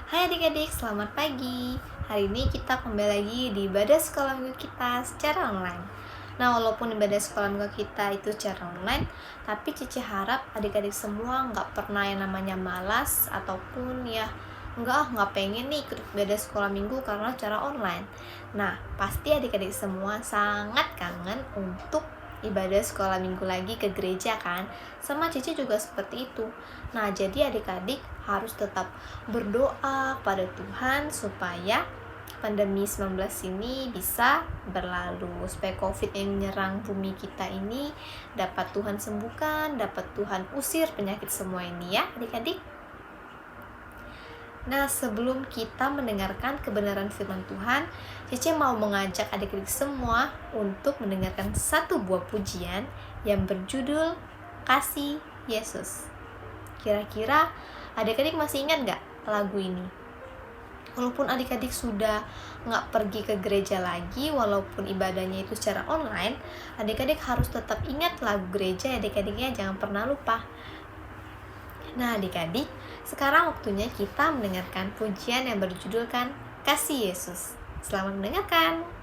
Hai adik-adik, selamat pagi. Hari ini kita kembali lagi di ibadah sekolah minggu kita secara online. Nah, walaupun ibadah sekolah minggu kita itu secara online, tapi Cici harap adik-adik semua nggak pernah yang namanya malas ataupun ya nggak pengen nih ikut ibadah sekolah minggu karena cara online. Nah, pasti adik-adik semua sangat kangen untuk ibadah sekolah minggu lagi ke gereja kan. Sama Cici juga seperti itu. Nah, jadi adik-adik harus tetap berdoa pada Tuhan supaya pandemi 19 ini bisa berlalu, supaya COVID yang menyerang bumi kita ini dapat Tuhan sembuhkan, dapat Tuhan usir penyakit semua ini ya adik-adik. Nah, sebelum kita mendengarkan kebenaran firman Tuhan, Cici mau mengajak adik-adik semua untuk mendengarkan satu buah pujian yang berjudul Kasih Yesus. Kira-kira adik-adik masih ingat nggak lagu ini? Walaupun adik-adik sudah nggak pergi ke gereja lagi, walaupun ibadahnya itu secara online, adik-adik harus tetap ingat lagu gereja, adik-adiknya jangan pernah lupa. Nah adik-adik, sekarang waktunya kita mendengarkan pujian yang berjudulkan Kasih Yesus. Selamat mendengarkan.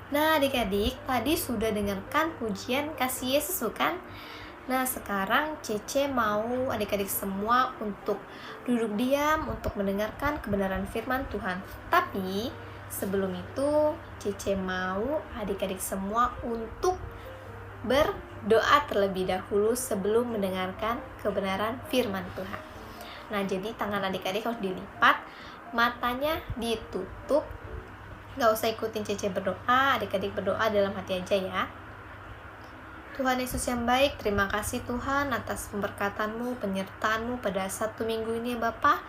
Nah adik-adik, tadi sudah dengarkan pujian Kasih Yesus bukan? Nah sekarang Cece mau adik-adik semua untuk duduk diam untuk mendengarkan kebenaran firman Tuhan. Tapi sebelum itu Cece mau adik-adik semua untuk berdoa terlebih dahulu sebelum mendengarkan kebenaran firman Tuhan. Nah jadi tangan adik-adik harus dilipat, matanya ditutup. Gak usah ikutin Cece berdoa, adik-adik berdoa dalam hati aja ya. Tuhan Yesus yang baik, terima kasih Tuhan atas pemberkatan-Mu, penyertaan-Mu pada satu minggu ini ya Bapa.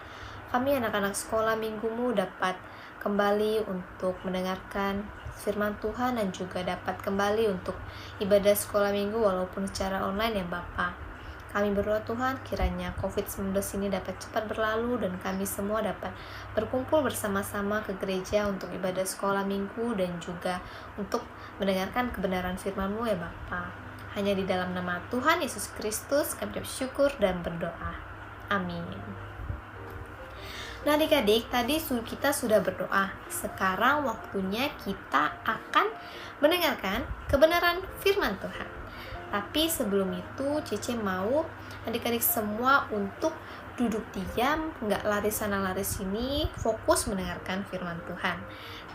Kami anak-anak sekolah minggumu dapat kembali untuk mendengarkan firman Tuhan dan juga dapat kembali untuk ibadah sekolah minggu walaupun secara online ya Bapa. Kami berdoa Tuhan, kiranya COVID-19 ini dapat cepat berlalu dan kami semua dapat berkumpul bersama-sama ke gereja untuk ibadah sekolah minggu dan juga untuk mendengarkan kebenaran firman-Mu ya Bapa. Hanya di dalam nama Tuhan Yesus Kristus kami bersyukur dan berdoa. Amin. Nah adik-adik, tadi kita sudah berdoa. Sekarang waktunya kita akan mendengarkan kebenaran firman Tuhan. Tapi sebelum itu Cece mau adik-adik semua untuk duduk diam, nggak lari sana lari sini, fokus mendengarkan firman Tuhan.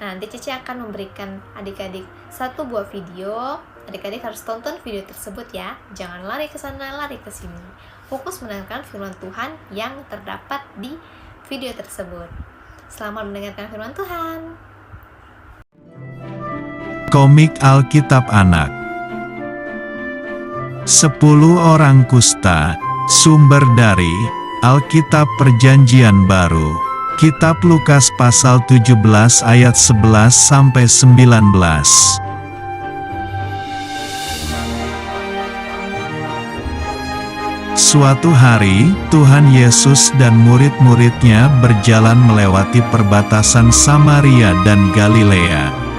Nah, nanti Cece akan memberikan adik-adik satu buah video. Adik-adik harus tonton video tersebut ya. Jangan lari ke sana lari ke sini. Fokus mendengarkan firman Tuhan yang terdapat di video tersebut. Selamat mendengarkan firman Tuhan. Komik Alkitab Anak 10 orang kusta, sumber dari Alkitab Perjanjian Baru, Kitab Lukas pasal 17 ayat 11 sampai 19. Suatu hari, Tuhan Yesus dan murid-muridnya berjalan melewati perbatasan Samaria dan Galilea.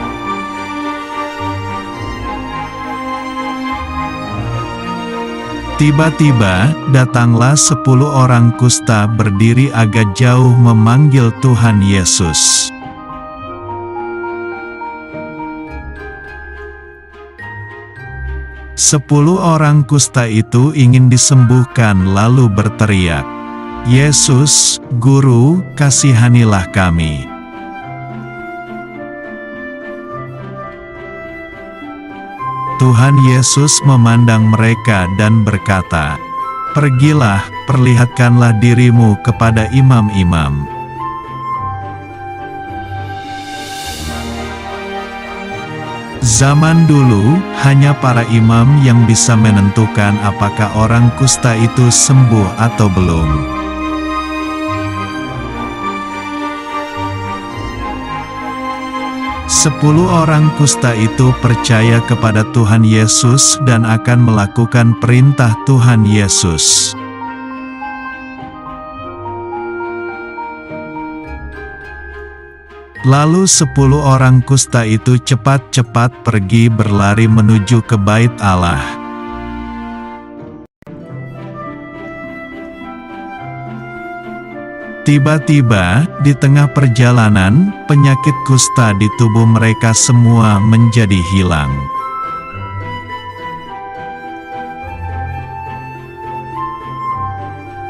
Tiba-tiba, datanglah 10 orang kusta berdiri agak jauh memanggil Tuhan Yesus. 10 orang kusta itu ingin disembuhkan lalu berteriak, Yesus, Guru, kasihanilah kami. Tuhan Yesus memandang mereka dan berkata, "Pergilah, perlihatkanlah dirimu kepada imam-imam." Zaman dulu, hanya para imam yang bisa menentukan apakah orang kusta itu sembuh atau belum. Sepuluh orang kusta itu percaya kepada Tuhan Yesus dan akan melakukan perintah Tuhan Yesus. Lalu 10 orang kusta itu cepat-cepat pergi berlari menuju ke bait Allah. Tiba-tiba, di tengah perjalanan, penyakit kusta di tubuh mereka semua menjadi hilang.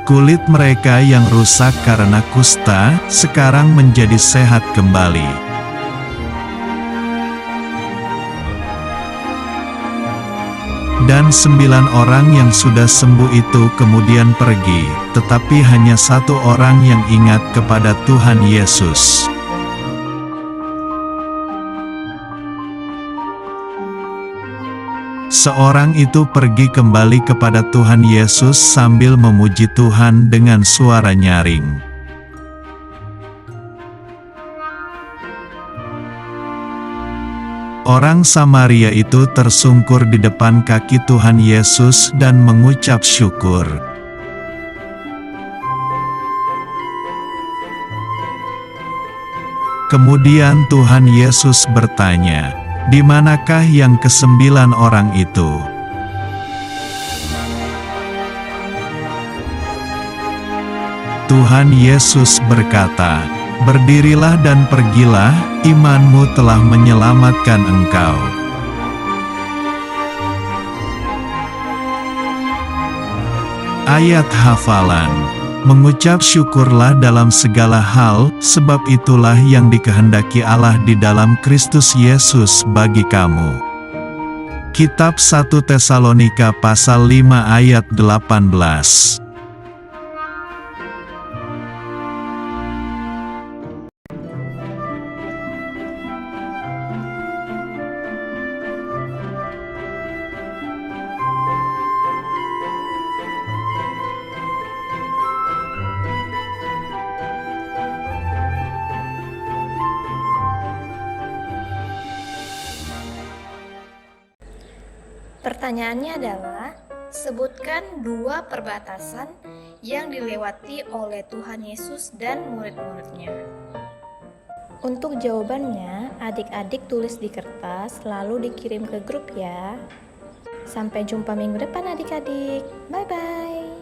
Kulit mereka yang rusak karena kusta, sekarang menjadi sehat kembali. Dan 9 orang yang sudah sembuh itu kemudian pergi, tetapi hanya 1 orang yang ingat kepada Tuhan Yesus. Seorang itu pergi kembali kepada Tuhan Yesus sambil memuji Tuhan dengan suara nyaring. Orang Samaria itu tersungkur di depan kaki Tuhan Yesus dan mengucap syukur. Kemudian Tuhan Yesus bertanya, "Di manakah yang ke-9 orang itu?" Tuhan Yesus berkata, "Berdirilah dan pergilah, imanmu telah menyelamatkan engkau." Ayat hafalan. Mengucap syukurlah dalam segala hal, sebab itulah yang dikehendaki Allah di dalam Kristus Yesus bagi kamu. Kitab 1 Tesalonika pasal 5 ayat 18. Pertanyaannya adalah, sebutkan 2 perbatasan yang dilewati oleh Tuhan Yesus dan murid-muridnya. Untuk jawabannya, adik-adik tulis di kertas lalu dikirim ke grup ya. Sampai jumpa minggu depan adik-adik. Bye-bye.